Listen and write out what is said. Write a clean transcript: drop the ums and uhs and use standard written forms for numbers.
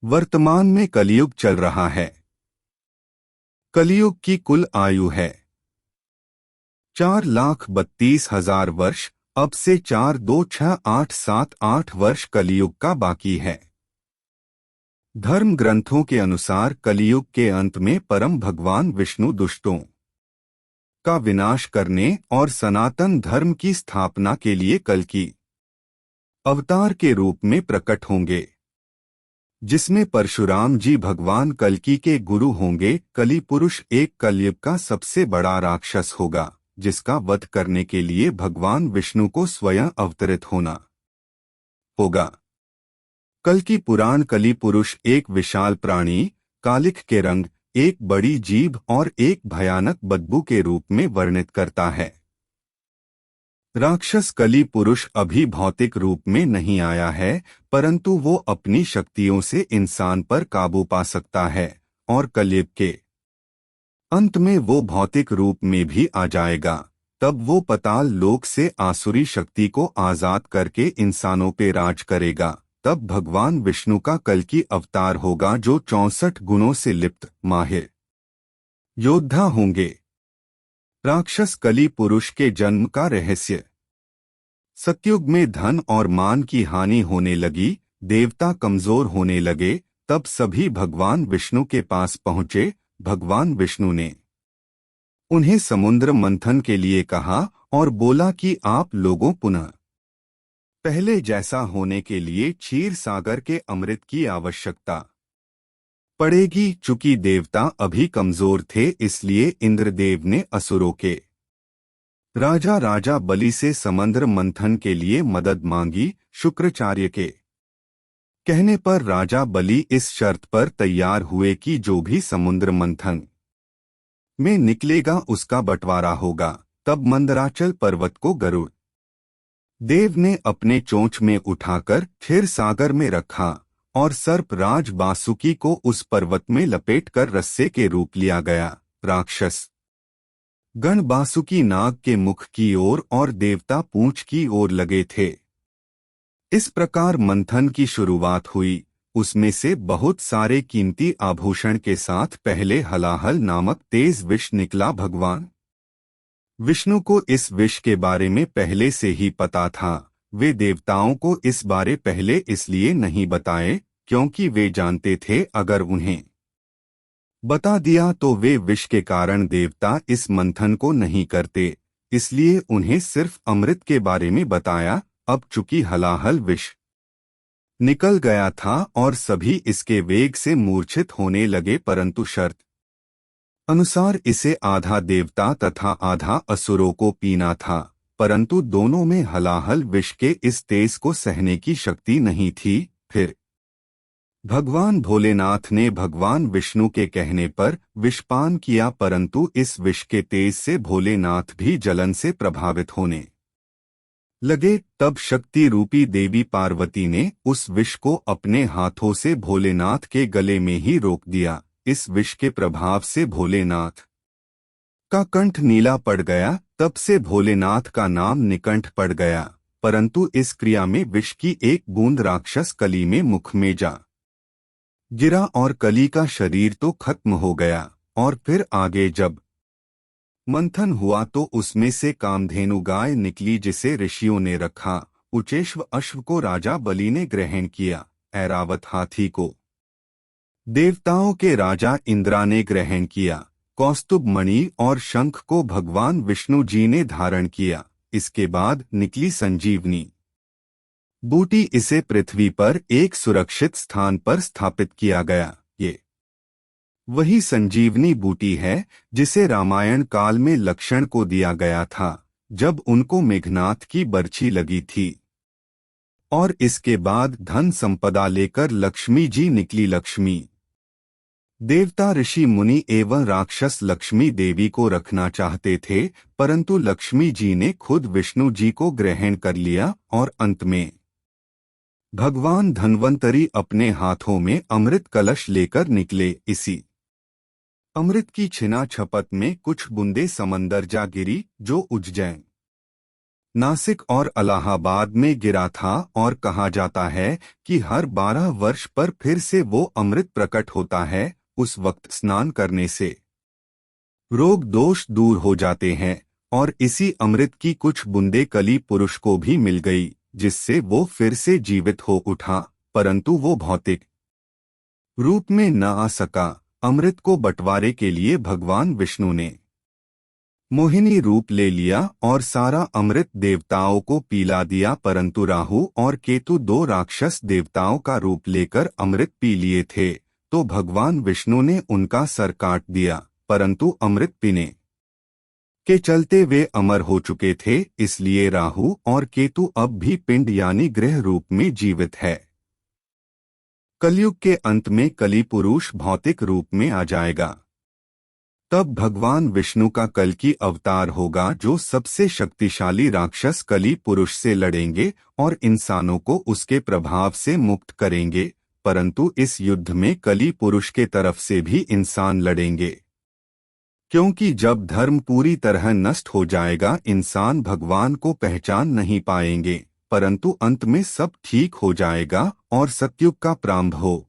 वर्तमान में कलियुग चल रहा है। कलियुग की कुल आयु है 4,32,000 वर्ष। अब से 4,2,6,8,7,8 वर्ष कलियुग का बाकी है। धर्म ग्रंथों के अनुसार कलियुग के अंत में परम भगवान विष्णु दुष्टों का विनाश करने और सनातन धर्म की स्थापना के लिए कल की अवतार के रूप में प्रकट होंगे, जिसमें परशुराम जी भगवान कल्कि के गुरु होंगे। कलि पुरुष एक कलयुग का सबसे बड़ा राक्षस होगा, जिसका वध करने के लिए भगवान विष्णु को स्वयं अवतरित होना होगा। कल्कि पुराण कलि पुरुष एक विशाल प्राणी, कालिख के रंग, एक बड़ी जीभ और एक भयानक बदबू के रूप में वर्णित करता है। राक्षस कलि पुरुष अभी भौतिक रूप में नहीं आया है, परंतु वो अपनी शक्तियों से इंसान पर काबू पा सकता है और कलयुग के अंत में वो भौतिक रूप में भी आ जाएगा। तब वो पाताल लोक से आसुरी शक्ति को आजाद करके इंसानों पे राज करेगा। तब भगवान विष्णु का कल्कि अवतार होगा, जो 64 गुणों से लिप्त माहिर योद्धा होंगे। राक्षस कलि पुरुष के जन्म का रहस्य। सतयुग में धन और मान की हानि होने लगी, देवता कमजोर होने लगे। तब सभी भगवान विष्णु के पास पहुंचे। भगवान विष्णु ने उन्हें समुद्र मंथन के लिए कहा और बोला कि आप लोगों पुनः पहले जैसा होने के लिए क्षीर सागर के अमृत की आवश्यकता पड़ेगी। चूंकि देवता अभी कमजोर थे, इसलिए इंद्रदेव ने असुरों के राजा बलि से समुद्र मंथन के लिए मदद मांगी। शुक्राचार्य के कहने पर राजा बलि इस शर्त पर तैयार हुए कि जो भी समुद्र मंथन में निकलेगा उसका बंटवारा होगा। तब मंदराचल पर्वत को गरुड़ देव ने अपने चोंच में उठाकर क्षीर सागर में रखा और सर्पराज बासुकी को उस पर्वत में लपेटकर रस्से के रूप लिया गया। राक्षस गण बासुकी नाग के मुख की ओर और देवता पूंछ की ओर लगे थे। इस प्रकार मंथन की शुरुआत हुई। उसमें से बहुत सारे कीमती आभूषण के साथ पहले हलाहल नामक तेज विष निकला। भगवान विष्णु को इस विष के बारे में पहले से ही पता था। वे देवताओं को इस बारे पहले इसलिए नहीं बताए क्योंकि वे जानते थे अगर उन्हें बता दिया तो वे विष के कारण देवता इस मंथन को नहीं करते, इसलिए उन्हें सिर्फ अमृत के बारे में बताया। अब चूंकि हलाहल विष निकल गया था और सभी इसके वेग से मूर्छित होने लगे, परंतु शर्त अनुसार इसे आधा देवता तथा आधा असुरों को पीना था। परंतु दोनों में हलाहल विष के इस तेज को सहने की शक्ति नहीं थी। फिर भगवान भोलेनाथ ने भगवान विष्णु के कहने पर विषपान किया, परंतु इस विष के तेज से भोलेनाथ भी जलन से प्रभावित होने लगे। तब शक्ति रूपी देवी पार्वती ने उस विष को अपने हाथों से भोलेनाथ के गले में ही रोक दिया। इस विष के प्रभाव से भोलेनाथ का कंठ नीला पड़ गया। तब से भोलेनाथ का नाम निकंठ पड़ गया। परंतु इस क्रिया में विष की एक बूंद राक्षस कलि में मुख में जा गिरा और कलि का शरीर तो खत्म हो गया। और फिर आगे जब मंथन हुआ तो उसमें से कामधेनु गाय निकली, जिसे ऋषियों ने रखा। उचेश्व अश्व को राजा बलि ने ग्रहण किया। ऐरावत हाथी को देवताओं के राजा इंद्रा ने ग्रहण किया। कौस्तुभ मणि और शंख को भगवान विष्णु जी ने धारण किया। इसके बाद निकली संजीवनी बूटी, इसे पृथ्वी पर एक सुरक्षित स्थान पर स्थापित किया गया। ये वही संजीवनी बूटी है जिसे रामायण काल में लक्ष्मण को दिया गया था जब उनको मेघनाथ की बरछी लगी थी। और इसके बाद धन संपदा लेकर लक्ष्मी जी निकली। लक्ष्मी देवता, ऋषि मुनि एवं राक्षस लक्ष्मी देवी को रखना चाहते थे, परंतु लक्ष्मी जी ने खुद विष्णु जी को ग्रहण कर लिया। और अंत में भगवान धन्वंतरी अपने हाथों में अमृत कलश लेकर निकले। इसी अमृत की छिना छपत में कुछ बूंदे समंदर जा गिरी, जो उज्जैन नासिक और इलाहाबाद में गिरा था और कहा जाता है कि हर 12 वर्ष पर फिर से वो अमृत प्रकट होता है। उस वक्त स्नान करने से रोग दोष दूर हो जाते हैं और इसी अमृत की कुछ बूंदे कली पुरुष को भी मिल गई, जिससे वो फिर से जीवित हो उठा, परंतु वो भौतिक रूप में न आ सका। अमृत को बंटवारे के लिए भगवान विष्णु ने मोहिनी रूप ले लिया और सारा अमृत देवताओं को पिला दिया, परंतु राहु और केतु 2 राक्षस देवताओं का रूप लेकर अमृत पी लिए थे, तो भगवान विष्णु ने उनका सर काट दिया, परंतु अमृत पीने के चलते वे अमर हो चुके थे, इसलिए राहु और केतु अब भी पिंड यानी ग्रह रूप में जीवित है। कलयुग के अंत में कली पुरुष भौतिक रूप में आ जाएगा। तब भगवान विष्णु का कल्कि अवतार होगा, जो सबसे शक्तिशाली राक्षस कली पुरुष से लड़ेंगे और इंसानों को उसके प्रभाव से मुक्त करेंगे, परंतु इस युद्ध में कली पुरुष के तरफ से भी इंसान लड़ेंगे, क्योंकि जब धर्म पूरी तरह नष्ट हो जाएगा इंसान भगवान को पहचान नहीं पाएंगे, परंतु अंत में सब ठीक हो जाएगा और सतयुग का प्रारंभ हो।